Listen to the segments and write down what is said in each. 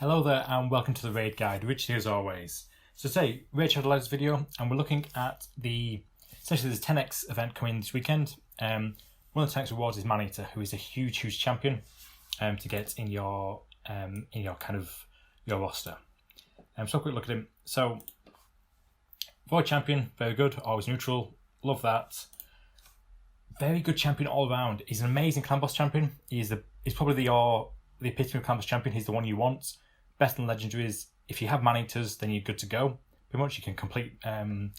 Hello there and welcome to the Raid Guide, Rich here as always. So today, Rich had a latest video and we're looking at essentially this 10x event coming this weekend. One of the 10x rewards is Maneater, who is a huge champion to get in your roster. So a quick look at him. So Void champion, very good, always neutral, love that. Very good champion all around. He's an amazing clan boss champion. He's probably the epitome of clan boss champion. He's the one you want. Best in legendaries. If you have Maneaters, then you're good to go. Pretty much you can complete clan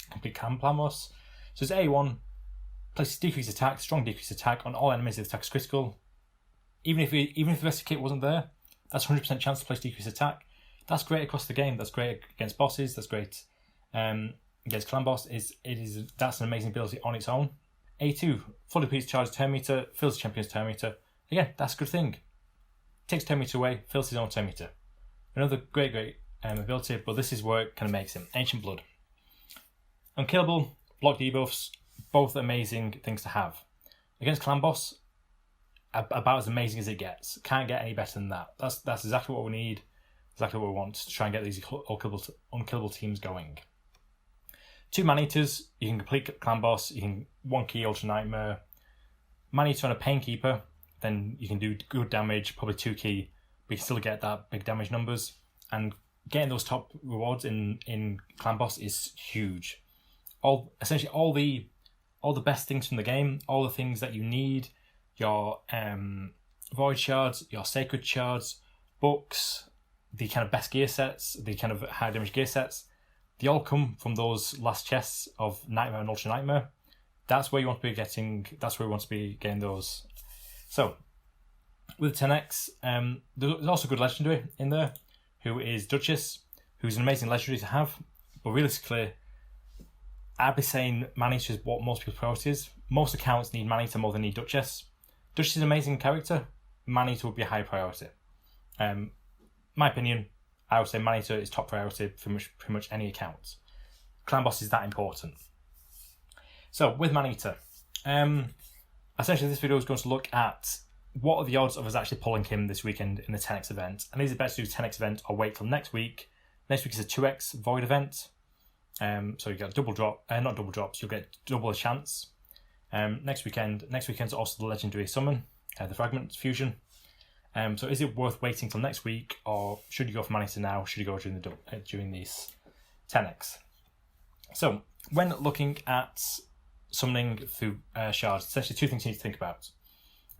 boss. So it's A1, places decreased attack, strong decreased attack on all enemies if the attack is critical. Even if the rest of the kit wasn't there, that's 100% chance to place decreased attack. That's great across the game. That's great against bosses. That's great against clan boss. That's an amazing ability on its own. A2, fully repeats charge turn meter, fills the champion's turn meter. Again, that's a good thing. Takes turn meter away, fills his own turn meter. Another great ability, but this is where it kind of makes him. Ancient Blood. Unkillable, block debuffs, both amazing things to have. Against clan boss, about as amazing as it gets. Can't get any better than that. That's exactly what we need, exactly what we want to try and get these unkillable teams going. 2 Maneaters, you can complete clan boss, you can 1 key Ultra Nightmare. Maneater on a Painkeeper, then you can do good damage, probably 2 key, but you can still get that big damage numbers. And getting those top rewards in clan boss is huge. Essentially all the best things from the game, all the things that you need, your void shards, your sacred shards, books, the kind of best gear sets, the kind of high damage gear sets, they all come from those last chests of Nightmare and Ultra Nightmare. That's where you want to be getting. That's where we want to be getting those. So, with 10x, there's also a good legendary in there, who is Duchess, who's an amazing legendary to have. But realistically, I'd be saying Maneater is what most people's priority is. Most accounts need Maneater more than need Duchess. Duchess is an amazing character. Maneater would be a high priority. My opinion, I would say Maneater is top priority for pretty much any account. Clan boss is that important. So with Maneater, essentially this video is going to look at what are the odds of us actually pulling him this weekend in the 10x event. And is it better to do 10x event or wait till next week? Next week is a 2x void event. So you get double drop, not double drops, you'll get double a chance. Next weekend's also the legendary summon, the fragment fusion. So is it worth waiting till next week, or should you go for Maneater now? Should you go during these 10x? So when looking at summoning through shards, essentially 2 things you need to think about.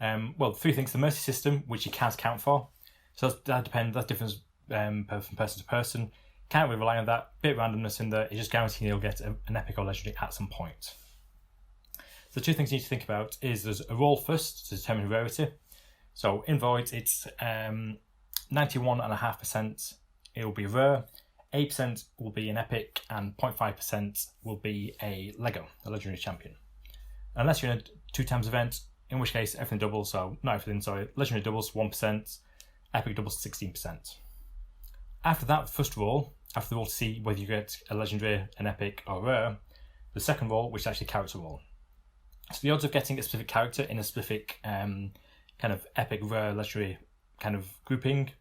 3 things: the mercy system, which you can't account for. So that depends. That differs from person to person. Can't really rely on that. Bit of randomness in there. It's just guaranteeing you'll get an epic or legendary at some point. So 2 things you need to think about is there's a roll first to determine rarity. So in Void, it's 91.5% it will be rare, 8% will be an epic, and 0.5% will be a Lego, a legendary champion. Unless you're in a 2 times event, in which case everything doubles, so not everything, sorry, legendary doubles 1%, epic doubles 16%. After that first roll, after the roll to see whether you get a legendary, an epic, or rare, the second roll, which is actually character roll. So the odds of getting a specific character in a specific kind of epic, rare, legendary kind of grouping,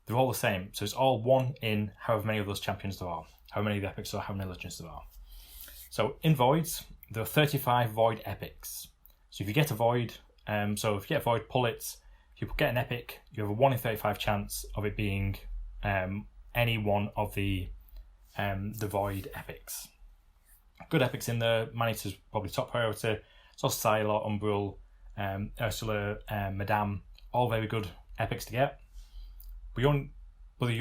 they're all the same. So it's all 1 in however many of those champions there are, however many of the epics or how many legends there are. So in Voids, there are 35 Void epics. So if you get a Void, pull it. If you get an epic, you have a 1 in 35 chance of it being any one of the Void epics. Good epics in there. Maneater's probably top priority. So Sylar, Umbral, Ursula, Madame, all very good epics to get. But you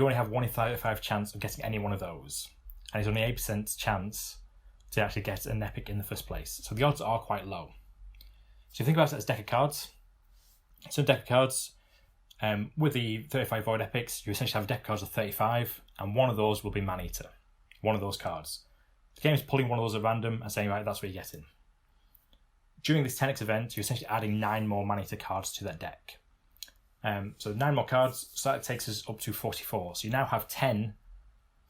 only have 1 in 35 chance of getting any one of those. And it's only 8% chance to actually get an epic in the first place. So the odds are quite low. So if you think about it as deck of cards, so deck of cards, with the 35 Void epics, you essentially have a deck of cards of 35, and one of those will be Maneater. One of those cards. The game is pulling one of those at random and saying, right, that's what you're getting. During this 10x event, you're essentially adding 9 more Maneater cards to that deck. So 9 more cards, so that takes us up to 44. So you now have 10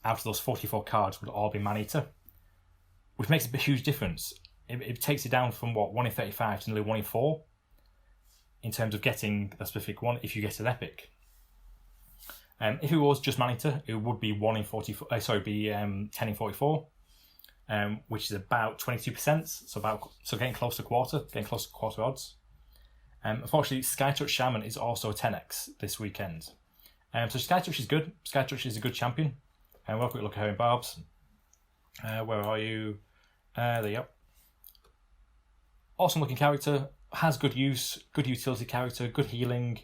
out of those 44 cards would all be Maneater, which makes a huge difference. It takes it down from 1 in 35 to nearly 1 in 4 in terms of getting the specific one if you get an epic. If it was just Maneater, it would be 1 in 40. Be 10 in 44, which is about 22%. So getting close to quarter odds. Unfortunately, Skytouch Shaman is also a 10x this weekend. So Skytouch is good. Skytouch is a good champion. And we'll have a quick look at her in Barbs. Where are you? There you go. Awesome looking character. Has good use, good utility character, good healing.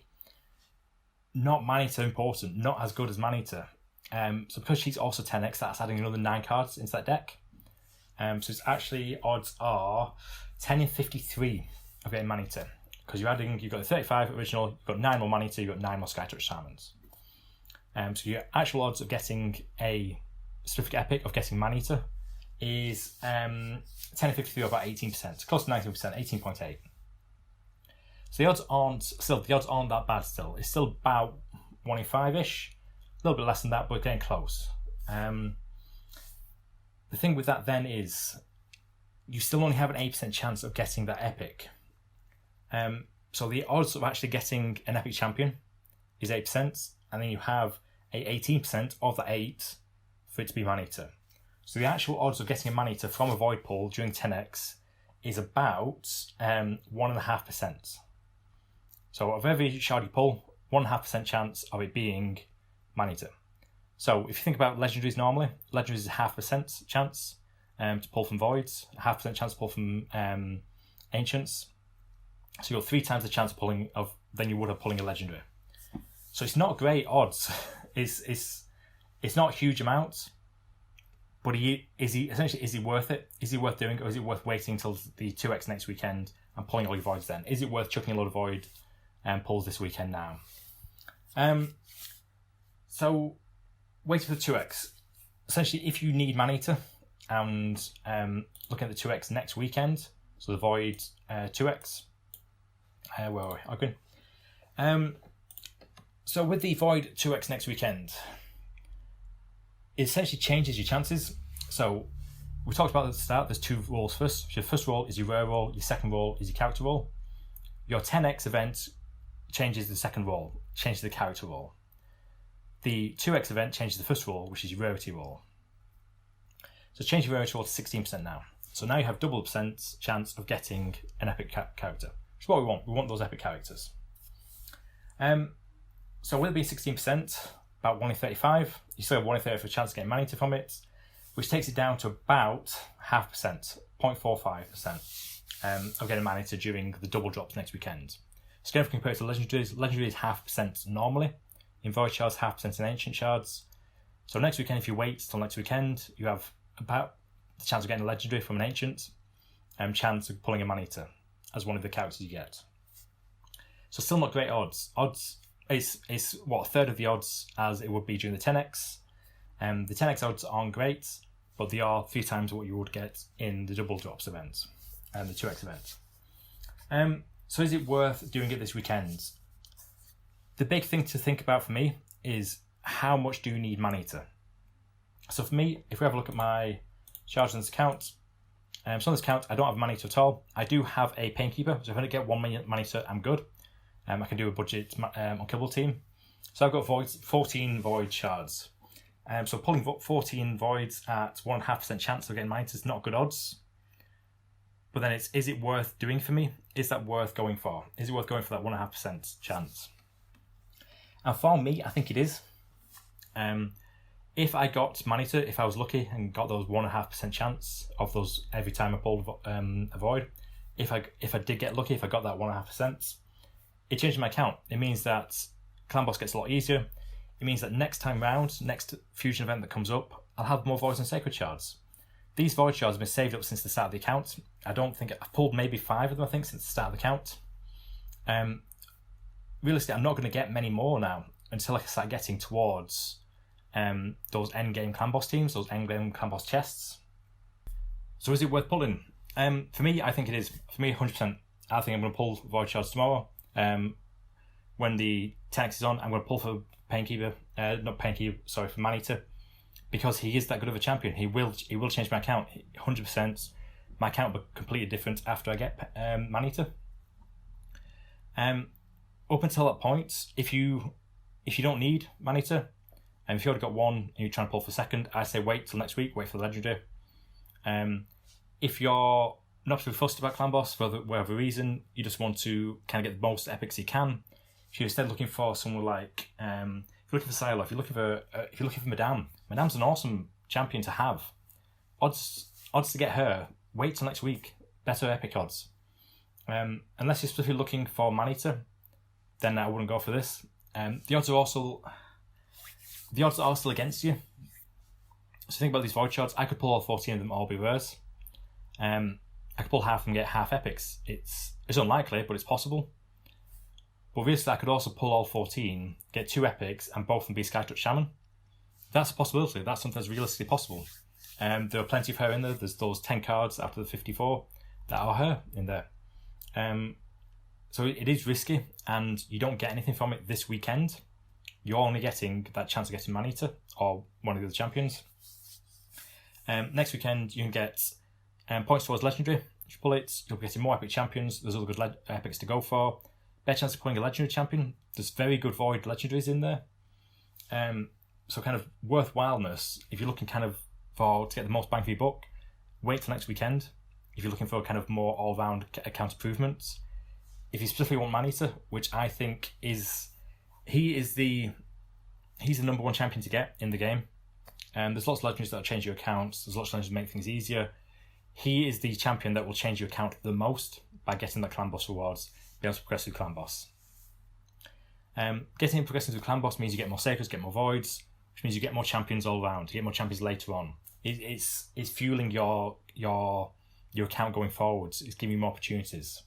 Not Maneater important, not as good as Maneater. So because she's also 10x, that's adding another 9 cards into that deck. So it's actually, odds are 10 in 53 of getting Maneater. Because you've got the 35 original, you've got 9 more Maneater, you've got 9 more Skytouch Shamans. So your actual odds of getting a specific epic of getting Maneater is 10 in 53 or about 18%, close to 19%, 18.8. So the odds aren't that bad still. It's still about 1 in 5-ish, a little bit less than that, but getting close. The thing with that then is you still only have an 8% chance of getting that epic. So the odds of actually getting an epic champion is 8%, and then you have a 18% of the 8 for it to be Maneater. So the actual odds of getting a Maneater from a void pool during 10x is about 1.5%. So of every shard you pull, 1.5% chance of it being Maneater. So if you think about legendaries normally, legendaries is 0.5% chance to pull from voids, 0.5% chance to pull from ancients. So you've got 3 times the chance of pulling than you would have pulling a legendary. So it's not great odds. It's not a huge amount, but is he worth it? Is he worth doing it, or is it worth waiting until the 2x next weekend and pulling all your voids then? Is it worth chucking a load of void pulls this weekend now? So waiting for the 2x. Essentially, if you need Maneater and looking at the 2x next weekend, so the void 2x. Where are we? Okay. So with the void 2x next weekend, it essentially changes your chances. So we talked about at the start, there's 2 rolls first. Your first roll is your rare roll, your second roll is your character roll. Your 10x event changes the second roll, changes the character roll. The 2x event changes the first roll, which is your rarity roll. So change your rarity roll to 16% now. So now you have double % chance of getting an epic character, which is what we want. We want those epic characters. So with it being 16%, about 1 in 35, you still have 1 in 30 for a chance of getting Maneater from it, which takes it down to about 0.5%, 0.45% of getting Maneater during the double drops next weekend. So again, if compared to legendaries, legendary is 0.5% normally, in void shards, 0.5% in ancient shards. So next weekend, if you wait till next weekend, you have about the chance of getting a legendary from an ancient, chance of pulling a Maneater as one of the characters you get. So still not great odds. It's a third of the odds as it would be during the 10x. The 10x odds aren't great, but they are 3 times what you would get in the double drops event and the 2x event. So is it worth doing it this weekend? The big thing to think about for me is how much do you need Maneater? So for me, if we have a look at my charges on this account, so on this account I don't have Maneater at all. I do have a Painkeeper, so if I don't get 1 Maneater, I'm good. I can do a budget on Kibble Team. So I've got 14 void shards. So pulling 14 voids at 1.5% chance of getting Maneater is not good odds. But then is it worth doing for me? Is that worth going for? Is it worth going for that 1.5% chance? And for me, I think it is. If I got Maneater, if I was lucky and got those 1.5% chance of those every time I pulled a void, if I did get lucky, if I got that 1.5%, it changed my account. It means that Clan Boss gets a lot easier. It means that next time round, next fusion event that comes up, I'll have more voids and sacred shards. These void shards have been saved up since the start of the account. I don't think I've pulled maybe 5 of them, I think, since the start of the account. Realistically, I'm not going to get many more now until I start getting towards those end game Clan Boss teams, those end game Clan Boss chests. So is it worth pulling? For me, I think it is. For me, 100%. I think I'm going to pull void shards tomorrow. When the 10x is on, I'm going to pull for Painkeeper, for Maneater, because he is that good of a champion. He will change my account 100%. My account will be completely different after I get Maneater. Up until that point, if you if you don't need Maneater, and if you already got one and you're trying to pull for second, I say wait till next week, wait for the legendary. If you're not too fussed about Clan Boss for whatever reason, you just want to kind of get the most epics you can. If you're instead looking for someone like, if you're looking for Silo, if you're looking for Madame, Madame's an awesome champion to have. Odds to get her, wait till next week. Better epic odds. Unless you're specifically looking for Maneater, then I wouldn't go for this. The odds are still against you. So think about these void shards. I could pull all 14 of them, all be rares. I could pull half and get half epics. It's unlikely, but it's possible. But obviously, I could also pull all 14, get 2 epics, and both of them be Skytouch Shaman. That's a possibility. That's something that's realistically possible. There are plenty of her in there. There's those 10 cards after the 54 that are her in there. So it is risky, and you don't get anything from it this weekend. You're only getting that chance of getting Maneater or one of the other champions. Next weekend, you can get points towards Legendary. If you pull it, you'll be getting more epic champions. There's other good epics to go for. Better chance of pulling a Legendary champion. There's very good void Legendaries in there. So kind of worthwhileness, if you're looking kind of to get the most bang for your buck, wait till next weekend. If you're looking for kind of more all-round account improvements. If you specifically want Maneater, which I think he's the number one champion to get in the game. There's lots of legendaries that will change your accounts. There's lots of legendaries that make things easier. He is the champion that will change your account the most by getting the Clan Boss rewards, being able to progress through Clan Boss. Getting and progressing through Clan Boss means you get more Sacreds, get more Voids, which means you get more champions all around. You get more champions later on. It's fueling your account going forwards. It's giving you more opportunities.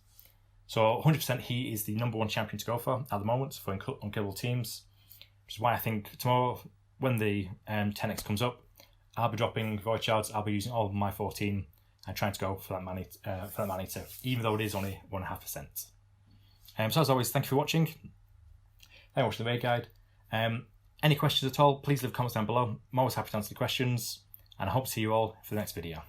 So 100% he is the number one champion to go for at the moment for unkillable teams, which is why I think tomorrow when the 10x comes up, I'll be dropping Void Shards. I'll be using all of my 14 and trying to go for that Maneater, even though it is only 1.5%. So as always, thank you for watching. Thank you for watching the raid guide. Any questions at all, please leave comments down below. I'm always happy to answer the questions, and I hope to see you all for the next video.